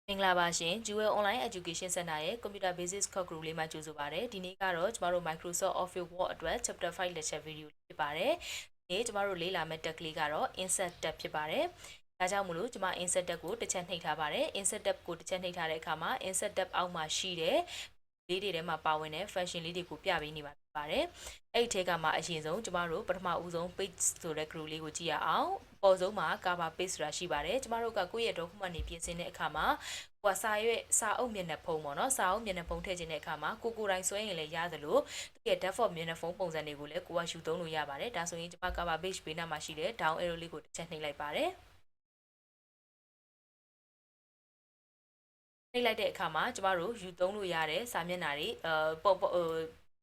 မင်္ဂလာပါရှင် Jewel Online Education Center ရဲ့ Computer Basics Course Group လေးမှာကြိုဆိုပါရစေ။ဒီနေ့ကတော့ကျမတို့ Microsoft Office Word အတွက် Chapter 5 Lecture Video ဖြစ်ပါတယ်။ဒီနေ့ကျမတို့လေ့လာမယ့် tab ကလေးကတော့ Insert tab ဖြစ်ပါတယ်။ဒါကြောင့်မလို့ကျမ Insert tab ကိုတစ်ချက်နှိပ်ထားပါတယ်။ Insert tab ကိုတစ်ချက်နှိပ်ထားတဲ့အခါမှာ Insert tab အောက်မှာရှိတဲ့လေးတွေထဲမှာပါဝင်တဲ့ function လေးတွေကိုပြပေးနေပါဖြစ်ပါတယ်။အဲ့ဒီထဲကမှအရင်ဆုံးကျမတို့ပထမဦးဆုံး page ဆိုတဲ့ group လေးကိုကြည့်ရအောင်။ပေါ်ဆုံးမှာ cover page ဆိုတာရှိပါတယ်။ကျမတို့ကကိုယ့်ရဲ့ document တွေပြင်ဆင်တဲ့အခါမှာဟိုစာအုပ်မျက်နှာဖုံးပေါ့နော်စာအုပ်မျက်နှာဖုံးထည့်ခြင်းတဲ့အခါမှာကိုယ်တိုင်ဆွဲရင်လည်းရသလိုသူ့ရဲ့ default မျက်နှာဖုံးပုံစံတွေကိုလည်းကိုကယူသုံးလို့ရပါတယ်ဒါဆိုရင်ကျွန်မ cover page ဘေးနားမှာရှိတဲ့ down arrow လေးကိုတစ်ချက်နှိပ်လိုက်ပါတယ်နှိပ်လိုက်တဲ့အခါမှာကျမတို့ယူသုံးလို့ရတဲ့စာမျက်နှာတွေ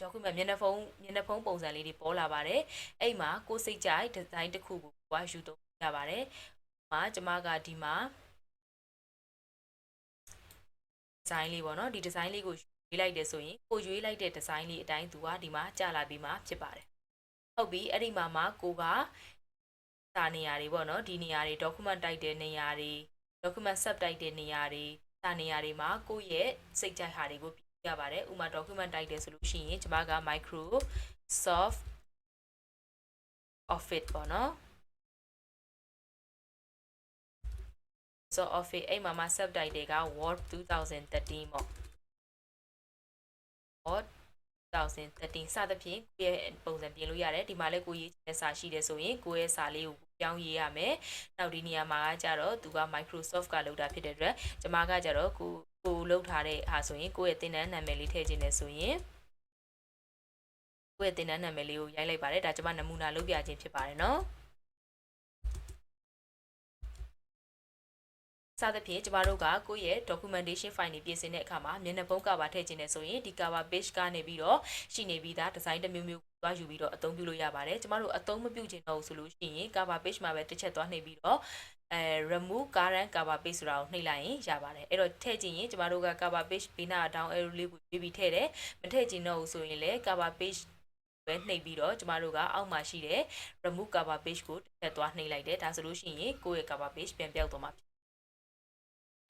document မျက်နှာဖုံးပုံစံလေးတွေပေါ်လာပါတယ်အဲ့မှာကိုစိတ်ကြိုက် design တစ်ခုကိုကိုကယူသုံးရပါတယ်ကျမကဒီမှာဒီဇိုင်းလေးပေါ့နော်ဒီ design လေးကိုရွေးလိုက်တယ်ဆိုရင်ကိုရွေးလိုက်တဲ့ design လေးအတိုင်းသူကဒီမှာကြာလာပြီးမှဖြစ်ပါတယ်ဟုတ်ပြီအဲ့ဒီမှာကိုကစာနေရာတွေပေါ့နော်ဒီနေရာတွေ document တိုက်တဲ့နေရာတွေ document sub တိုက်တဲ့နေရာတွေစာနေရာတွေမှာကိုယ့်ရဲ့စိတ်ကြိုက်ဟာတွေကိုပြရပါတယ်ဥပမာ document တိုက်တယ်ဆိုလို့ရှိရင်ကျွန်မက Microsoft Office ပေါ့နော်so office အဲ့မှာ sub title က Word 2013ပေါ့ Word 2013စသဖြင့်ကိုယ့်ရဲ့ပုံစံပြင်လို့ရတယ်ဒီမှာလည်းကိုရေးချင်တဲ့စာရှိတယ်ဆိုရင်ကိုယ့်ရဲ့စာလေးကိုပြောင်းရေးရမယ်နောက်ဒီနေရာမှာကြတော့သူက Microsoft ကလုပ်တာဖြစ်တဲ့အတွက်ကျွန်မကကြတော့ကိုလုပ်ထားတဲ့ဟာဆိုရင်ကိုယ့်ရဲ့သင်တန်းနာမည်လေးထည့်ခြင်းနဲ့ဆိုရင်ကိုယ့်ရဲ့သင်တန်းနာမည်လေးကိုရိုက်လိုက်ပါတယ်ဒါကျွန်မနမူနာလုပ်ပြခြင်းဖြစ်ပါတယ်နော်စသဖြင့်ကျမတို့ကကိုယ့်ရဲ့ documentation file တွေပြင်ဆင်တဲ့အခါမှာမျက်နှာဖုံး cover ထည့်ခြင်းနဲ့ဆိုရင်ဒီ cover page ကနေပြီးတော့ရှိနေပြီးသား design တစ်မျိုးမျိုးသွားယူပြီးတော့အသုံးပြုလို့ရပါတယ်ကျမတို့အသုံးမပြုချင်တော့ဘူးဆိုလို့ရှိရင် cover page မှာပဲတစ်ချက်သွားနှိပ်ပြီးတော့remove current cover page ဆိုတာကိုနှိပ်လိုက်ရင်ရပါတယ်အဲ့တော့ထည့်ခြင်းရင်ကျမတို့က cover page ဘေးနား down arrow လေးကိုရွေးပြီးထည့်တယ်မထည့်ချင်တော့ဘူးဆိုရင်လည်း cover page ပဲနှိပ်ပြီးတော့ကျမတို့ကအောက်မှာရှိတဲ့ remove cover page ကိုတစ်ချက်သွားနှိပ်လိုက်တယ်ဒါဆိုလို့ရှိရင်ကိုယ့်ရဲ့ cover page ပြန်ပြောက်သွားမှာ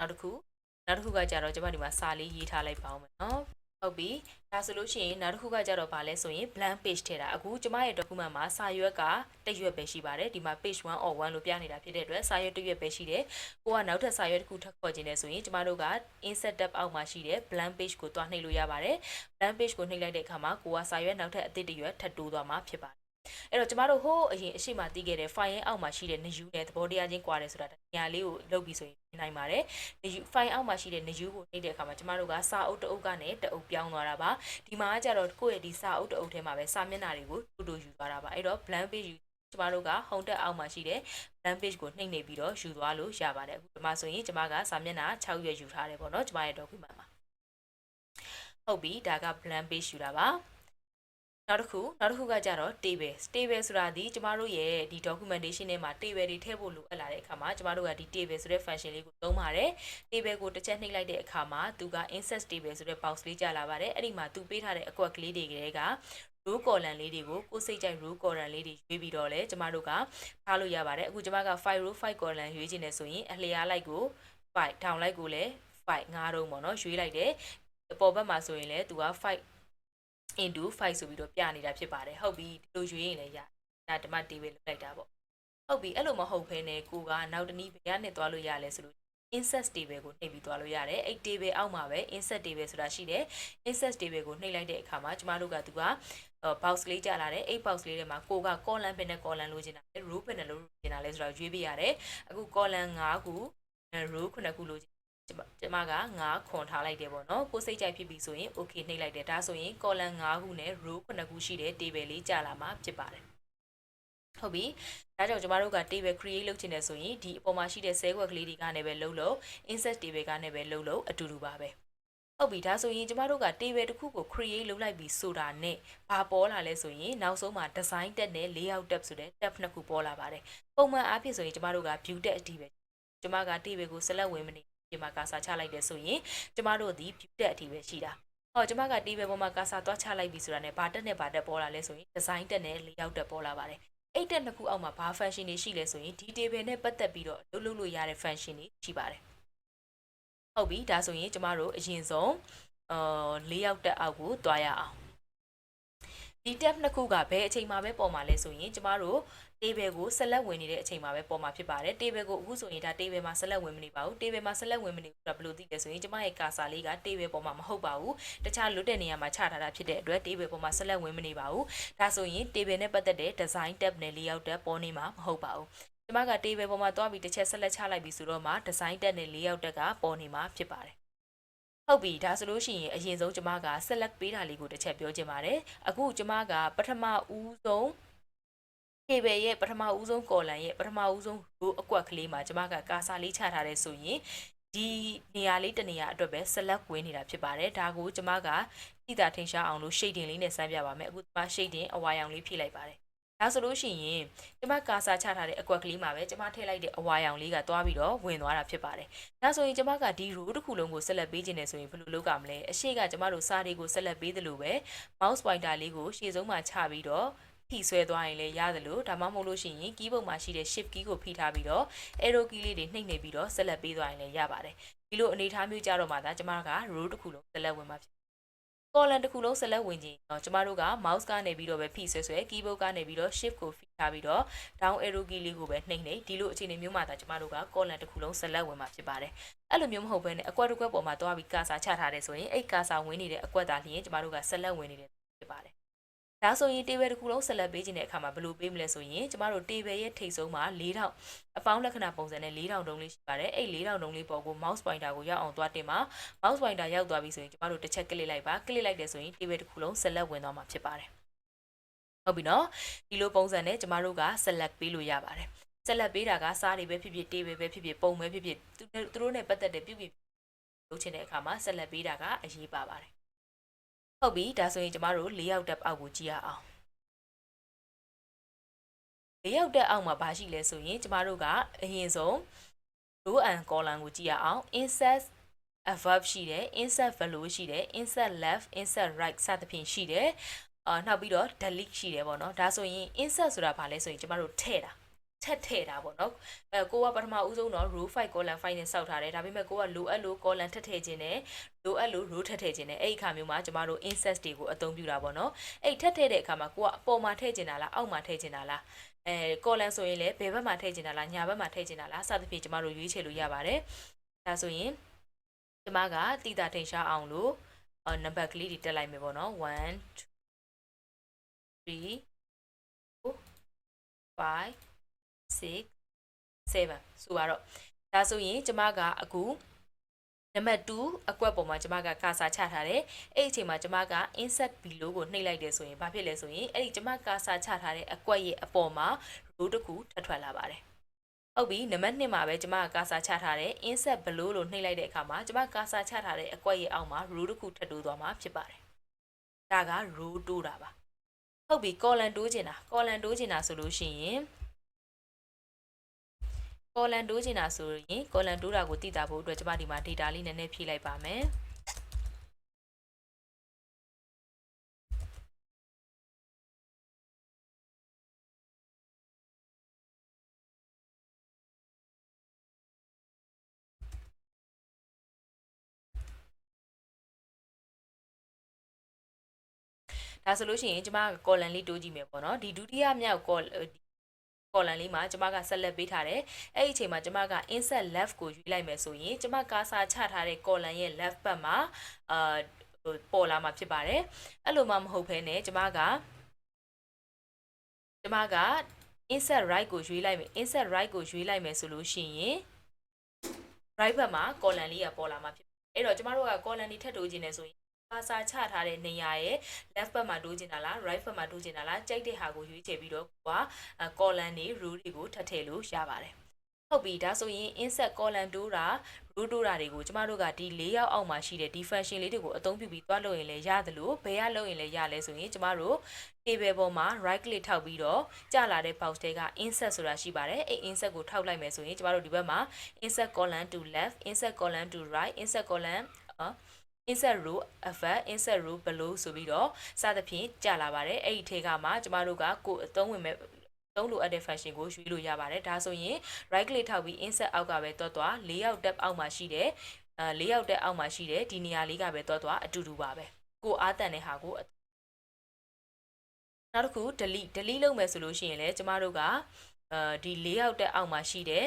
နောက်တစ်ခုကကြတော့ကျွန်မဒီမှာစာလေးရေးထားလိုက်ပါအောင်မယ်နော်ဟုတ်ပြီဒါဆိုလို့ရှိရင်နောက်တစ်ခုကကြတော့ဗာလဲဆိုရင် blank page ထည့်တာအခုကျမရဲ့ document မှာစာရွက်ကတစ်ရွက်ပဲရှိပါတယ်ဒီမှာ page 1 or 1လို့ပြနေတာဖြစ်တဲ့အတွက်စာရွက်တစ်ရွက်ပဲရှိတယ်ကိုကနောက်ထပ်စာရွက်တစ်ခုထပ်ခေါ်ခြင်းနဲ့ဆိုရင်ကျမတို့က insert tab အောက်မှာရှိတဲ့ blank page ကိုတွားနှိပ်လို့ရပါတယ် blank page ကိုနှိပ်လိုက်တဲ့အခါမှာကိုကစာရွက်နောက်ထပ်အသစ်တစ်ရွက်ထပ်တိုးသွားမှာဖြစ်ပါတယ်အဲ့တော့ကျမတို့ဟိုးအရင်အရှိမသိခဲ့တဲ့ file ရဲ့အောက်မှာရှိတဲ့ new နဲ့သဘောတရားချင်းကွာတယ်ဆိုတာနေရာလေးကိုလုပ်ပြီးဆိုရင်နိုင်ပါတယ် new file အောက်မှာရှိတဲ့ new ကိုနှိပ်တဲ့အခါမှာကျမတို့ကစာအုပ်တစ်အုပ်ကနေတစ်အုပ်ပြောင်းသွားတာပါဒီမှာကျတော့ကိုယ့်ရဲ့ဒီစာအုပ်တစ်အုပ်ထဲမှာပဲစာမျက်နှာတွေကိုတူယူသွားတာပါအဲ့တော့ blank page ကျမတို့က home tab အောက်မှာရှိတဲ့ blank page ကိုနှိပ်နေပြီးတော့ယူသွားလို့ရပါတယ်အခုဒီမှာဆိုရင်ကျမကစာမျက်နှာ6ရွက်ယူထားတယ်ပေါ့နော်ကျမရဲ့ document မှာဟုတ်ပြီဒါက blank page ယူတာပါနောက်တစ်ခုကကြတော့ table ဆိုတာဒီကျမတို့ရဲ့ဒီ documentation ထဲမှာ table တွေထည့်ဖို့လိုအပ်လာတဲ့အခါမှာကျမတို့ကဒီ table ဆိုတဲ့ function လေးကိုသုံးပါတယ် table ကိုတစ်ချက်နှိပ်လိုက်တဲ့အခါမှာသူက insert table ဆိုတဲ့ box လေးကြာလာပါတယ်အဲ့ဒီမှာသူပေးထားတဲ့အကွက်ကလေးတွေက row column လေးတွေကိုကိုစိတ်ကြိုက် row column လေးတွေရွေးပြီးတော့လဲကျမတို့ကထားလို့ရပါတယ်အခုကျမက5 row 5 column ရွေးခြင်းနဲ့ဆိုရင်အလျားလိုက်ကို5 down လိုက်ကိုလည်း5 5တုံးပေါ့နော်ရွေးလိုက်တယ်အပေါ်ဘက်မှာဆိုရင်လည်းသူက5 into 5ဆိုပြီးတော့ပြနေတာဖြစ်ပါတယ်ဟုတ်ပြီဒီလိုရွေးရင်လည်းရဒါဓမ္မ table လောက်လိုက်တာပေါ့ဟုတ်ပြီအဲ့လိုမဟုတ်ဘဲနဲ့ကိုကနောက်တနည်းဘယ်ကနေသွားလို့ရလဲဆိုလို့ insert table ကိုနှိပ်ပြီးသွားလို့ရတယ်အဲ့ table အောက်မှာပဲ insert table ဆိုတာရှိတယ် insert table ကိုနှိပ်လိုက်တဲ့အခါမှာကျမတို့ကသူက box လေးကြာလာတယ်အဲ့ box လေးထဲမှာကိုက column ပဲနဲ့ column လိုချင်တာလဲ row ပဲနဲ့လိုချင်တာလဲဆိုတော့ရွေးပေးရတယ်အခု column 5ခု row 9ခုလိုချင်ကျမက9ခွန်ထားလိုက်တယ်ပေါ့နော်ကိုစိတ်ကြိုက်ဖြစ်ပြီဆိုရင် okay နှိပ်လိုက်တယ်ဒါဆိုရင် column 5ခုနဲ့ row 9ခုရှိတဲ့ table လေးကြာလာမှာဖြစ်ပါတယ်ဟုတ်ပြီဒါကြောင့်ကျမတို့က table create လုပ်ချင်တယ်ဆိုရင်ဒီအပေါ်မှာရှိတဲ့ cell word ကလေးတွေကနေပဲလုပ်လို့ insert table ကနေပဲလုပ်လို့အတူတူပါပဲဟုတ်ပြီဒါဆိုရင်ကျမတို့က table တစ်ခုကို create လုပ်လိုက်ပြီးဆိုတာနဲ့ဘာပေါ်လာလဲဆိုရင်နောက်ဆုံးမှာ design tab နဲ့ layout tab ဆိုတဲ့ tab နှစ်ခုပေါ်လာပါတယ်ပုံမှန်အားဖြင့်ဆိုရင်ကျမတို့က view tab အထိပဲကျမက table ကို select ဝင်မနေဒီမှာကာစာချလိုက်တယ်ဆိုရင်ကျမတို့ဒီ view tab အထိပဲရှိတာဟောကျမက table ပေါ်မှာကာစာသွားချလိုက်ပြီဆိုတာနဲ့ဘာတက်နဲ့ဘာတက်ပေါ်လာလဲဆိုရင် design tab နဲ့ layout tab ပေါ်လာပါတယ်အဲ့တက်နှစ်ခုအောက်မှာဘာ function တွေရှိလဲဆိုရင်ဒီ table နဲ့ပတ်သက်ပြီးတော့လုပ်လို့ရတဲ့ function တွေရှိပါတယ် ဟုတ်ပြီဒါဆိုရင်ကျမတို့အရင်ဆုံး၄ရောက်တက်အောက်ကိုတွားရအောင်ဒီ tab နှစ်ခုကဘယ်အချိန်မှာပဲပေါ်မှာလဲဆိုရင်ကျမတို့ table ကိုဆက်လက်ဝင်နေတဲ့အချိန်မှာပဲပေါ်မှာဖြစ်ပါတယ် table ကိုအခုဆိုရင်ဒါ table မှာဆက်လက်ဝင်မနေပါဘူး table မှာဆက်လက်ဝင်မနေဘူးဆိုတာဘယ်လိုသိလဲဆိုရင်ကျမရဲ့ cursor လေးက table ပေါ်မှာမဟုတ်ပါဘူးတခြားလွတ်တဲ့နေရာမှာချထားတာဖြစ်တဲ့အတွက် table ပေါ်မှာဆက်လက်ဝင်မနေပါဘူးဒါဆိုရင် table နဲ့ပတ်သက်တဲ့ design tab နဲ့ layout tab ပေါ်နေမှာမဟုတ်ပါဘူးကျမက table ပေါ်မှာတွားပြီးတစ်ချက်ဆက်လက်ချလိုက်ပြီဆိုတော့မှ design tab နဲ့ layout tab ကပေါ်နေမှာဖြစ်ပါတယ်ဟုတ်ပြီဒါဆိုလို့ရှိရင်အရင်ဆုံးကျမက select ပေးတာလေးကိုတစ်ချက်ပြောချင်ပါတယ်အခုကျမကပထမဦးဆုံး table ရဲ့ပထမဦးဆုံး column ရဲ့ပထမဦးဆုံး row အကွက်ကလေးမှာကျမကကာစာလေးချထားတယ်ဆိုရင်ဒီနေရာလေးတနေရာအတွက်ပဲ select ဝင်နေတာဖြစ်ပါတယ်ဒါကိုကျမကသိတာထင်ရှားအောင်လို့ shading လေးနဲ့စမ်းပြပါမယ်အခုကျမ shading အဝါရောင်လေးဖြည့်လိုက်ပါတယ်ဒါဆိုလို့ရှိရင်ကျမကာစာချထားတဲ့အကွက်ကလေးမှာပဲကျမထည့်လိုက်တဲ့အဝါရောင်လေးကသွားပြီးတော့ဝင်သွားတာဖြစ်ပါတယ်ဒါဆိုရင်ကျမကဒီ row တစ်ခုလုံးကိုဆက်လက်ပေးခြင်းနဲ့ဆိုရင်ဘယ်လိုလုပ်ကြမလဲအရှိကကျမတို့စာတွေကိုဆက်လက်ပေးသလိုပဲ mouse pointer လေးကိုရှေ့ဆုံးမှာချပြီးတော့ဖိဆွဲသွားရင်လည်းရတယ်လို့ဒါမှမဟုတ်လို့ရှိရင် keyboard မှာရှိတဲ့ shift key ကိုဖိထားပြီးတော့ arrow key လေးတွေနှိပ်နေပြီးတော့ဆက်လက်ပေးသွားရင်လည်းရပါတယ်ဒီလိုအနေထားမျိုးကြတော့မှသာကျမက row တစ်ခုလုံးဆက်လက်ဝင်မှာဖြစ်column တစ်ခုလုံးဆက်လက်ဝင်ခြင်းတော့ကျမတို့က mouse ကနေပြီးတော့ပဲဖိဆွဲ keyboard ကနေပြီးတော့ shift ကိုဖိထားပြီးတော့ down arrow key လေးကိုပဲနှိပ်နေဒီလိုအခြေအနေမျိုးမှာသာကျမတို့က column တစ်ခုလုံးဆက်လက်ဝင်မှာဖြစ်ပါတယ်အဲ့လိုမျိုးမဟုတ်ဘဲနဲ့အကွက်တစ်ကွက်ပေါ်မှာသွားပြီးကာစာချထားတယ်ဆိုရင်အဲ့ကာစာဝင်နေတဲ့အကွက်သားလျင်ကျမတို့ကဆက်လက်ဝင်နေတဲ့ဖြစ်ပါတယ်ဒါဆိုရင် table တစ်ခုလုံးဆက်လက်ပေးခြင်းတဲ့အခါမှာဘယ်လိုပေးမလဲဆိုရင်ကျမတို့ table ရဲ့ထိပ်ဆုံးမှာ4000အပေါင်းလက္ခဏာပုံစံနဲ့4000တုံးလေးရှိပါတယ်အဲ့4000တုံးလေးပေါ်ကို mouse pointer ကိုရောက်အောင်သွားတင်ပါ mouse pointer ရောက်သွားပြီဆိုရင်ကျမတို့တစ်ချက် click လိုက်ပါ click လိုက်တယ်ဆိုရင် table တစ်ခုလုံးဆက်လက်ဝင်သွားမှာဖြစ်ပါတယ်ဟုတ်ပြီနော်ဒီလိုပုံစံနဲ့ကျမတို့က select ပေးလို့ရပါတယ်ဆက်လက်ပေးတာကစားတွေပဲဖြစ်ဖြစ် table ပဲဖြစ်ဖြစ်ပုံပဲဖြစ်ဖြစ်သူတို့နဲ့ပတ်သက်တဲ့ပြုပြင်လုပ်ချင်တဲ့အခါမှာဆက်လက်ပေးတာကအရေးပါပါတယ်ဟုတ်ပြီဒါဆိုရင်ကျမတို့layout tab အောက်ကိုကြည့်ရအောင်layout tab အောက်မှာဘာရှိလဲဆိုရင်ကျမတို့ကအရင်ဆုံး row and column ကိုကြည့်ရအောင် insert a verb ရှိတယ် insert value ရှိတယ် insert left insert right စသဖြင့်ရှိတယ်နောက်ပြီးတော့ delete ရှိတယ်ပေါ့နော်ဒါဆိုရင် insert ဆိုတာဘာလဲဆိုရင်ကျမတို့ထည့်တာထည့်တာပေါ့နော်ကိုကပထမဦးဆုံးတော့ row 5 column 5နဲ့စောက်ထားတယ်ဒါပေမဲ့ကိုကလိုအပ်လို့ column ထည့်ထည့်ခြင်းနဲ့လိုအပ်လို့ row ထည့်ထည့်ခြင်းနဲ့အဲ့ဒီအခါမျိုးမှာကျမတို့ insert တွေကိုအသုံးပြုတာပေါ့နော်အဲ့ထည့်ထည့်တဲ့အခါမှာကိုကအပေါ်မှာထည့်ခြင်းတာလားအောက်မှာထည့်ခြင်းတာလားcolumn ဆိုရင်လည်းဘယ်ဘက်မှာထည့်ခြင်းတာလားညာဘက်မှာထည့်ခြင်းတာလားစသဖြင့်ကျမတို့ရွေးချယ်လို့ရပါတယ်ဒါဆိုရင်ကျမကတိတာထင်ရှားအောင်လို့နံပါတ်ကလေးတွေတက်လိုက်မယ်ပေါ့နော်1 2 3 4 5 6 7ဆိုတော့ဒါဆိုရင်ကျမကအခုနံပါတ်2အကွက်ပေါ်မှာကျမကကာစာချထားတယ်အဲ့ဒီအချိန်မှာကျမက insert below ကိုနှိပ်လိုက်တယ်ဆိုရင်ဘာဖြစ်လဲဆိုရင်အဲ့ဒီကျမကာစာချထားတဲ့အကွက်ရဲ့အပေါ်မှာ row တစ်ခုထပ်ထွက်လာပါတယ်ဟုတ်ပြီနံပါတ်2မှာပဲကျမကကာစာချထားတဲ့ insert below လို့နှိပ်လိုက်တဲ့အခါမှာကျမကာစာချထားတဲ့အကွက်ရဲ့အောက်မှာ row တစ်ခုထပ်တိုးသွားမှာဖြစ်ပါတယ်ဒါက row တိုးတာပါဟုတ်ပြီ column တိုးချင်တာဆိုလို့ရှိရင် column တိုးချင်တာဆိုရင် column တိုးတာကိုသိတာဖို့အတွက်ကျမဒီမှာ data လေးနည်းနည်းဖြည့်လိုက်ပါမယ်ဒါဆိုလို့ရှိရင်ကျမက column လေးတိုးကြည့်မယ်ပေါ့နော်ဒီဒုတိယမြောက် column လေးမှာကျမကဆက်လက်ပေးထားတယ်အဲ့ဒီအချိန်မှာကျမက insert left ကိုရွေးလိုက်မယ်ဆိုရင်ကျမကာစာချထားတဲ့ column ရဲ့ left ဘက်မှာပေါ်လာမှာဖြစ်ပါတယ်အဲ့လိုမှမဟုတ်ဘဲနဲ့ကျမက insert right ကိုရွေးလိုက်မယ် insert right ကိုရွေးလိုက်မယ်ဆိုလို့ရှိရင် right ဘက်မှာ column လေးကပေါ်လာမှာဖြစ်အဲ့တော့ကျမတို့က column တွေထပ်တိုးခြင်းနဲ့ဆိုရင်ကာစာချထားတဲ့နေရာရဲ့ left ဘက်မှာတိုးချင်တာလား right ဘက်မှာတိုးချင်တာလားကြိုက်တဲ့ဟာကိုရွေးချယ်ပြီးတော့ကိုက column တွေ row တွေကိုထပ်ထည့်လို့ရပါတယ်ဟုတ်ပြီဒါဆိုရင် insert column တိုးတာ row တိုးတာတွေကိုကျမတို့ကဒီ၄ရောက်အောက်မှာရှိတဲ့ဒီ function လေးတွေကိုအသုံးပြုပြီးသွားလုပ်ရင်လည်းရတယ်လို့ဘယ်ကလုပ်ရင်လည်းရလဲဆိုရင်ကျမတို့ table ပေါ်မှာ right click ထောက်ပြီးတော့ကြာလာတဲ့ box တွေက insert ဆိုတာရှိပါတယ်အဲ့ insert ကိုထောက်လိုက်မယ်ဆိုရင်ကျမတို့ဒီဘက်မှာ insert column to left insert column to right insert column insert row above insert row below ဆိုပြီးတော့စသဖြင့်ကြာလာပါတယ်အဲ့ဒီထဲကမှကျမတို့ကကိုယ်အသုံးဝင်မဲ့သုံးလို့အပ်တဲ့ function ကိုရွေးလို့ရပါတယ်ဒါဆိုရင် right click ထောက်ပြီး insert အောက်ကပဲတွတ်သွား layout tab အောက်မှာရှိတဲ့ ၄ယောက်တက်အောက်မှာရှိတယ်ဒီနေရာလေးကပဲသွားအတူတူပါပဲကိုအားတန်တဲ့ဟာကိုနောက်တစ်ခု delete လုပ်မယ်ဆိုလို့ရှိရင်လည်းကျမတို့ကဒီ၄ယောက်တက်အောက်မှာရှိတယ်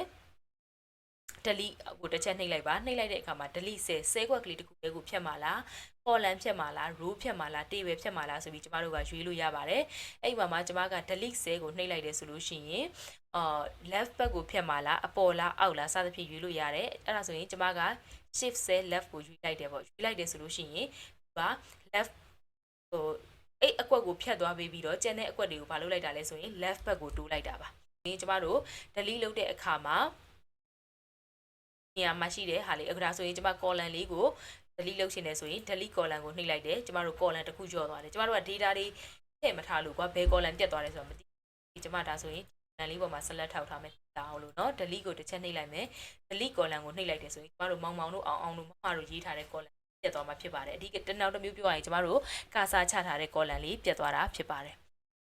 delete ကိုတစ်ချက်နှိပ်လိုက်ပါနှိပ်လိုက်တဲ့အခါမှာ delete ဆဲခွက်ကလေးတစ်ခုလေးကိုဖြတ်မှာလား column ဖြတ်မှာလား row ဖြတ်မှာလား table ဖြတ်မှာလားဆိုပြီးကျမတို့ကရွေးလို့ရပါတယ်အဲ့ဒီမှာကျမက delete ဆဲကိုနှိပ်လိုက်တယ်ဆိုလို့ရှိရင် left ဘက်ကိုဖြတ်မှာလားအပေါ်လားအောက်လားစသဖြင့်ရွေးလို့ရတယ်အဲ့ဒါဆိုရင်ကျမက shift ဆဲ left ကိုရွေးလိုက်တယ်ပေါ့ရွေးလိုက်တယ်ဆိုလို့ရှိရင်ဒီက left ဟိုအဲ့အကွက်ကိုဖြတ်သွားပြီးတော့ကျန်တဲ့အကွက်တွေကိုမလုပ်လိုက်တာလဲဆိုရင် left ဘက်ကိုတိုးလိုက်တာပါဒီကျမတို့ delete လုပ်တဲ့အခါမှာနေရာမှာရှိတဲ့ဟာလေးအခုဒါဆိုရင်ကျမ column လေးကို delete လုပ်ချင်တယ်ဆိုရင် delete column ကိုနှိပ်လိုက်တယ်ကျမတို့ column တစ်ခုကျော်သွားတယ်ကျမတို့က data တွေထည့်မထားလို့ကွာဘယ် column ပြတ်သွားလဲဆိုတော့မသိဘူးကျမဒါဆိုရင် column လေးပေါ်မှာ select ထောက်ထားမယ်ဒါအောင်လို့เนาะ delete ကိုတစ်ချက်နှိပ်လိုက်မယ် delete column ကိုနှိပ်လိုက်တယ်ဆိုရင်ကျမတို့မောင်တို့အောင်တို့မတို့ရေးထားတဲ့ column ပြတ်သွားမှာဖြစ်ပါတယ်အဒီကနောက်တစ်မျိုးပြောရရင်ကျမတို့ကာစာချထားတဲ့ column လေးပြတ်သွားတာဖြစ်ပါတယ်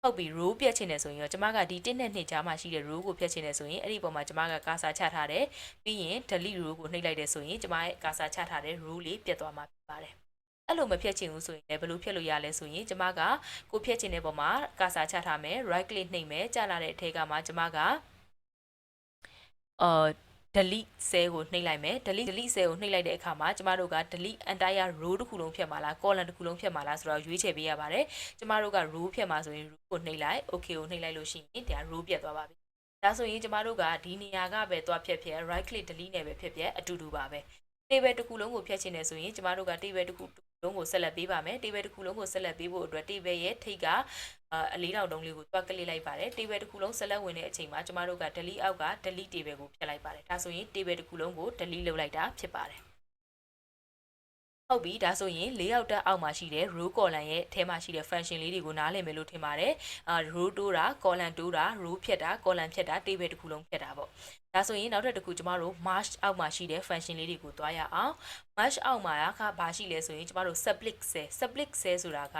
ဟုတ်ပြီ row ပြတ်ချင်တယ်ဆိုရင်ကျမကဒီ1နဲ့2ကြားမှာရှိတဲ့ row ကိုဖြတ်ချင်တယ်ဆိုရင်အဲ့ဒီပုံမှာကျမကကာစာချထားတယ်ပြီးရင် delete row ကိုနှိပ်လိုက်တယ်ဆိုရင်ကျမရဲ့ကာစာချထားတဲ့ row လေးပြတ်သွားမှာဖြစ်ပါတယ်အဲ့လိုမဖြတ်ချင်ဘူးဆိုရင်လည်းဘယ်လိုဖြတ်လို့ရလဲဆိုရင်ကျမကကိုဖြတ်ချင်တဲ့ပုံမှာကာစာချထားမယ် right click နှိပ်မယ်ကြာလာတဲ့အထက်ကမှကျမကdelete cell ကိုနှိပ်လိုက်မယ် delete cell ကိုနှိပ်လိုက်တဲ့အခါမှာကျမတို့က delete entire row တစ်ခုလုံးဖြတ်မှာလား column တစ်ခုလုံးဖြတ်မှာလားဆိုတော့ရွေးချယ်ပေးရပါတယ်ကျမတို့က row ဖြတ်မှာဆိုရင် row ကိုနှိပ်လိုက် okay ကိုနှိပ်လိုက်လို့ရှိရင်ဒါ row ပြတ်သွားပါပြီဒါဆိုရင်ကျမတို့ကဒီနေရာကပဲသွားဖြတ် right click delete နဲ့ပဲဖြတ်အတူတူပါပဲ table တစ်ခုလုံးကိုဖြတ်ချင်တယ်ဆိုရင်ကျမတို့က table တစ်ခုလုံးကိုဆက်လက်ပေးပါမယ် table တစ်ခုလုံးကိုဆက်လက်ပေးဖို့အတွက် table ရဲ့ထိပ်ကအလေးတောင်တုံးလေးကိုတွားကလစ်လိုက်ပါတယ် table တစ်ခုလုံးဆက်လက်ဝင်တဲ့အချိန်မှာကျမတို့က delete အောက်က delete table ကိုဖြတ်လိုက်ပါတယ်ဒါဆိုရင် table တစ်ခုလုံးကို delete လုပ်လိုက်တာဖြစ်ပါတယ်ဟုတ်ပြီဒါဆိုရင်၄ယောက်တက်အောက်မှာရှိတဲ့ row column ရဲ့အထဲမှာရှိတဲ့ function လေးတွေကိုနားလည်မယ်လို့ထင်ပါတယ်row တိုးတာ column တိုးတာ row ဖြတ်တာ column ဖြတ်တာ table တစ်ခုလုံးဖြတ်တာပေါ့ဒါဆိုရင်နောက်ထပ်တစ်ခုကျမတို့ merge အောက်မှာရှိတဲ့ function လေးတွေကိုတွားရအောင် merge အောက်မှာကဘာရှိလဲဆိုရင်ကျမတို့ split cell ဆိုတာက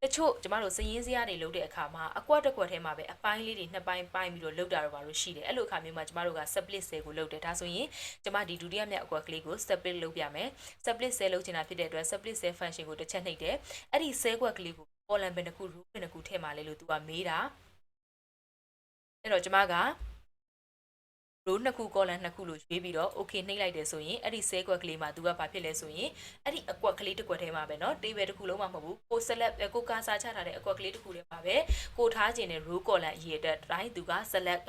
တချို့ကျမတို့စရင်းစရာတွေလုပ်တဲ့အခါမှာအကွက်တစ်ကွက်ထဲမှာပဲအပိုင်းလေးတွေနှစ်ပိုင်းပိုင်းပြီးတော့လုပ်တာတော့ပါလို့ရှိတယ်အဲ့လိုအခါမျိုးမှာကျမတို့က split cell ကိုလုပ်တယ်ဒါဆိုရင်ကျမဒီဒုတိယမြောက်အကွက်ကလေးကို split လုပ်ပြမယ် split cell လုပ်ချင်တာဖြစ်တဲ့အတွက် split cell function ကိုတစ်ချက်နှိပ်တယ်အဲ့ဒီ cell ကွက်ကလေးကို column ဘယ်နှခု row ဘယ်နှခုထည့်မှာလဲလို့သူကမေးတာအဲ့တော့ကျမကrow နှစ်ခု column နှစ်ခုလို့ရွေးပြီးတော့ okay နှိပ်လိုက်တယ်ဆိုရင်အဲ့ဒီ cell ကွက်ကလေးမှာသူကဘာဖြစ်လဲဆိုရင်အဲ့ဒီအကွက်ကလေးတစ်ကွက်ထဲမှာပဲเนาะ table တစ်ခုလုံးမှာမဟုတ်ဘူးကို select ကိုကာစာချထားတဲ့အကွက်ကလေးတစ်ခုထဲမှာပဲကိုထားခြင်းတဲ့ row column အရေးအတွက်တိုင်းသူက select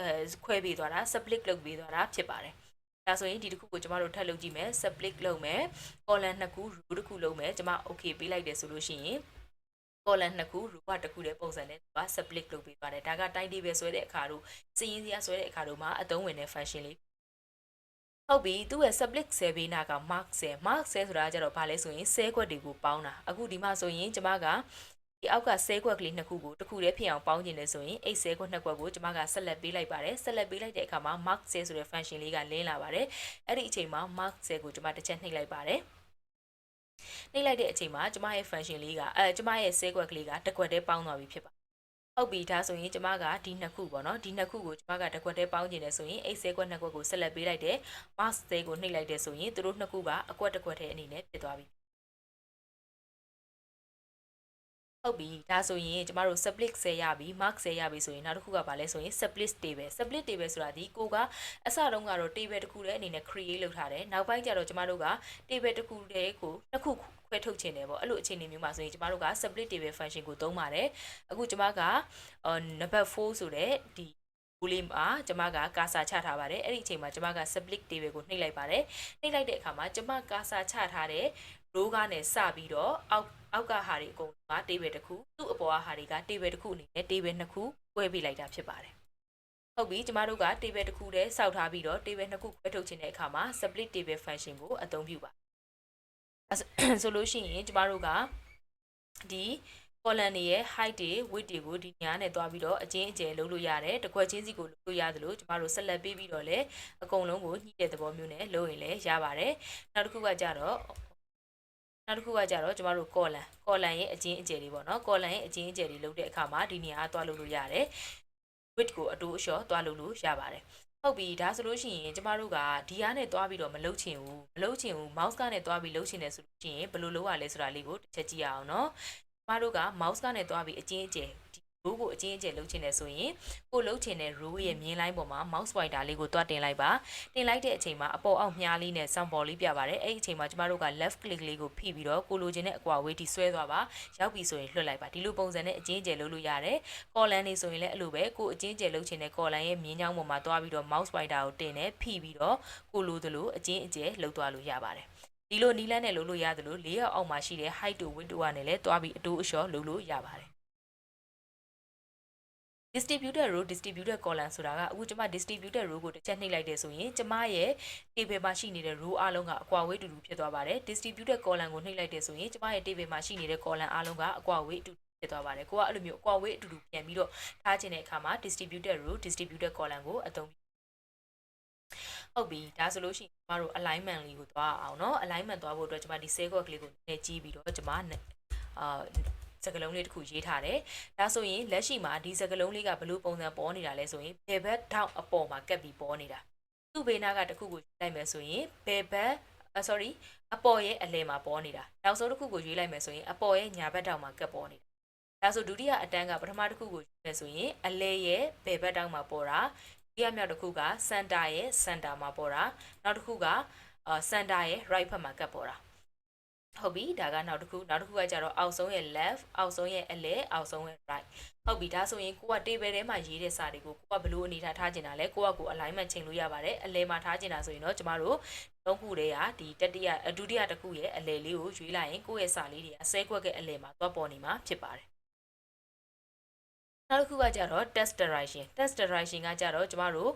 ခွဲပေးသွားတာ split လုပ်ပေးသွားတာဖြစ်ပါတယ်ဒါဆိုရင်ဒီတစ်ခုကိုကျမတို့ထပ်လုပ်ကြည့်မယ် split လုပ်မယ် column နှစ်ခု row တစ်ခုလုပ်မယ်ကျမ okay ပေးလိုက်တယ်ဆိုလို့ရှိရင် column နှစ်ခု row တစ်ခုတဲ့ပုံစံနဲ့သူက split လုပ်ပေးပါတယ်ဒါက timetable ဆွဲတဲ့အခါတို့စရင်းစရာဆွဲတဲ့အခါတို့မှာအသုံးဝင်တဲ့ function လေးဟုတ်ပြီသူ့ရဲ့ split cell ဘေးနာက mark cell ဆိုတာကျတော့ဘာလဲဆိုရင် cell ကွက်တွေကိုပေါင်းတာအခုဒီမှာဆိုရင်ကျမကဒီအောက်က cell ကွက်ကလေးနှစ်ခုကိုတစ်ခုတည်းဖြစ်အောင်ပေါင်းခြင်းလဲဆိုရင်အဲ့ cell ကွက်နှစ်ကွက်ကိုကျမကဆက်လက်ပေးလိုက်ပါတယ်ဆက်လက်ပေးလိုက်တဲ့အခါမှာ mark cell ဆိုတဲ့ function လေးကလင်းလာပါတယ်အဲ့ဒီအချိန်မှာ mark cell ကိုကျမတစ်ချက်နှိပ်လိုက်ပါတယ်နှိပ်လိုက်တဲ့အချိန်မှာကျမရဲ့ function လေးကကျမရဲ့ cell ကွက်ကလေးကတစ်ကွက်တည်းပေါင်းသွားပြီဖြစ်ပါတယ်ဟုတ်ပြီဒါဆိုရင်ကျမကဒီနှစ်ခုပေါ့နော်ဒီနှစ်ခုကိုကျမကတစ်ခွက်တည်းပေါင်းကျင်တယ်ဆိုရင်အဲ့ဆဲခွက်နှစ်ခွက်ကိုဆက်လက်ပေးလိုက်တယ် mask ဆဲကိုနှိပ်လိုက်တယ်ဆိုရင်သူတို့နှစ်ခုကအကွက်တစ်ခွက်တည်းအနေနဲ့ဖြစ်သွားပြီဟုတ်ပြီဒါဆိုရင်ကျမတို့ split ဆဲရပြီ mark ဆဲရပြီဆိုရင်နောက်တစ်ခုကဘာလဲဆိုရင် split table ဆိုတာဒီကိုကအစတုန်းကတော့ table တစ်ခုတည်းအနေနဲ့ create လုပ်ထားတယ်နောက်ပိုင်းကျတော့ကျမတို့က table တစ်ခုတည်းကိုနှစ်ခုခွဲထုတ်ခြင်းတယ်ပေါ့အဲ့လိုအခြေအနေမျိုးမှာဆိုရင်ကျမတို့က split table function ကိုသုံးပါတယ်အခုကျမကnumber 4ဆိုတဲ့ဒီဘူးလေးမှာကျမကကာစာချထားပါတယ်အဲ့ဒီအချိန်မှာကျမက split table ကိုနှိပ်လိုက်ပါတယ်နှိပ်လိုက်တဲ့အခါမှာကျမကာစာချထားတဲ့ row ကနေစပြီးတော့အောက်ကဟာတွေအကုန်က table တစ်ခုသူ့အပေါ်ကဟာတွေက table တစ်ခုအနေနဲ့ table နှစ်ခုခွဲပေးလိုက်တာဖြစ်ပါတယ်ဟုတ်ပြီကျမတို့က table တစ်ခုတည်းစောက်ထားပြီးတော့ table နှစ်ခုခွဲထုတ်ခြင်းတဲ့အခါမှာ split table function ကိုအသုံးပြုပါဆိုလို့ရှိရင်ကျမတို့ကဒီ column တွေရဲ့ height တွေ width တွေကိုဒီညာနဲ့တွားပြီးတော့အချင်းအကျယ်လုပ်လို့ရတယ်တစ်ခွက်ချင်းစီကိုလုပ်လို့ရတယ်လို့ကျမတို့ဆက်လက်ပေးပြီးတော့လည်းအကုန်လုံးကိုညှိတဲ့သဘောမျိုးနဲ့လုပ်ရင်လည်းရပါတယ်နောက်တစ်ခုကကြတော့ကျမတို့ column ရဲ့အချင်းအကျယ်တွေပေါ့နော် column ရဲ့အချင်းအကျယ်တွေလုပ်တဲ့အခါမှာဒီနေရာသွားလုပ်လို့ရတယ် width ကိုအတိုးအလျော့သွားလုပ်လို့ရပါတယ်ဟု ဟုတ်ပြီဒါဆိုလို့ရှိရင်ကျမတို့ကဒီအားနဲ့တွားပြီးတော့မလုပ်ချင်ဘူး mouse ကနေတွားပြီးလုပ်ချင်တယ်ဆိုလို့ရှိရင်ဘယ်လိုလုပ်ရလဲဆိုတာလေးကိုတစ်ချက်ကြည့်ရအောင်เนาะကျမတို့က mouse ကနေတွားပြီးအကျဉ်းအကျယ်ဒီ row ကိုအကျဉ်းအကျယ်လုပ်ချင်တယ်ဆိုရင်ကိုလုပ်ချင်တဲ့ row ရဲ့မြင်းလိုင်းပေါ်မှာ mouse pointer လေးကိုတွားတင်လိုက်ပါတင်လိုက်တဲ့အချိန်မှာအပေါ်အောက်မြားလေးနဲ့ sound ball လေးပြပါတယ်အဲ့ဒီအချိန်မှာကျမတို့က left click လေးကိုဖိပြီးတော့ကိုလိုချင်တဲ့အကွာဝေးထိဆွဲသွားပါရောက်ပြီဆိုရင်လွှတ်လိုက်ပါဒီလိုပုံစံနဲ့အကျဉ်းအကျယ်လုပ်လို့ရတယ် column လေးဆိုရင်လည်းအဲ့လိုပဲကိုအကျဉ်းကျယ်လုပ်ချင်တဲ့ column ရဲ့မြင်းချောင်းပေါ်မှာတွားပြီးတော့ mouse pointer ကိုတင်နဲ့ဖိပြီးတော့ကိုလိုသလိုအကျဉ်းအကျယ်လုပ်သွားလို့ရပါတယ်ဒီလိုနီးလန်းနဲ့လုပ်လို့ရသလို၄ရောက်အောက်မှာရှိတဲ့ height တို့ width တို့ကနေလည်းတွားပြီးအတိုးအလျှော့လုပ်လို့ရပါတယ် distributed row distributed column ဆိုတာကအခုကျွန်မ distributed row ကိုတစ်ချက်နှိပ်လိုက်တယ်ဆိုရင်ကျွန်မရဲ့ table မှာရှိနေတဲ့ row အားလုံးကအကွာအဝေးတူတူဖြစ်သွားပါတယ် distributed column ကိုနှိပ်လိုက်တယ်ဆိုရင်ကျွန်မရဲ့ table မှာရှိနေတဲ့ column အားလုံးကအကွာအဝေးအတူတူဖြစ်သွားပါတယ်ကိုကအဲ့လိုမျိုးအကွာအဝေးအတူတူပြန်ပြီးတော့ထားခြင်းတဲ့အခါမှာ distributed row distributed column ကိုအသုံးဟုတ်ပြီဒါဆိုလို့ရှိရင်ကျမတို့ alignment လေးကိုသွားအောင်เนาะ alignment သွားဖို့အတွက်ကျမဒီ cell code ကလေးကိုနည်းကြည့်ပြီးတော့ကျမစကလုံးလေးတစ်ခုရေးထားတယ်။ဒါဆိုရင်လက်ရှိမှာဒီစကလုံးလေးကဘလို့ပုံစံပေါ်နေတာလဲဆိုရင်ဘယ်ဘက်ထောက်အပေါ်မှာကပ်ပြီးပေါ်နေတာ။သူ့ဘေးနားကတစ်ခုကိုလိုက်မယ်ဆိုရင်ဘယ်ဘက်sorry အပေါ်ရဲ့အလယ်မှာပေါ်နေတာ။နောက်ဆုံးတစ်ခုကိုရွေးလိုက်မယ်ဆိုရင်အပေါ်ရဲ့ညာဘက်ထောက်မှာကပ်ပေါ်နေတာ။ဒါဆိုဒုတိယအတန်းကပထမတစ်ခုကိုရွေးမယ်ဆိုရင်အလယ်ရဲ့ဘယ်ဘက်ထောက်မှာပေါ်တာ။ဒီအမြောက်တစ်ခုက center ရဲ့ center မှာပေါ်တာ။နောက်တစ်ခုကcenter ရဲ့ right ဘက်မှာကပ်ပေါ်တာ။ဟုတ်ပြီဒါကနောက်တစ်ခုကကြတော့အောက်ဆုံးရဲ့ left အောက်ဆုံးရဲ့အလဲအောက်ဆုံးရဲ့ right ဟုတ်ပြီဒါဆိုရင်ကိုက table ထဲမှာရေးတဲ့စာတွေကိုကိုကဘလို့အနေထားကျင်တာလဲကိုကကို alignment ချိန်လို့ရပါတယ်အလဲမှာထားကျင်တာဆိုရင်တော့ကျမတို့သုံးခုတည်းကဒီတတိယဒုတိယတစ်ခုရဲ့အလဲလေးကိုရွေးလိုက်ရင်ကိုယ့်ရဲ့စာလေးတွေကဆဲကွက်ရဲ့အလဲမှာသွားပေါ်နေမှာဖြစ်ပါတယ်နောက်တစ်ခုကကြတော့ test direction ကကြတော့ကျမတို့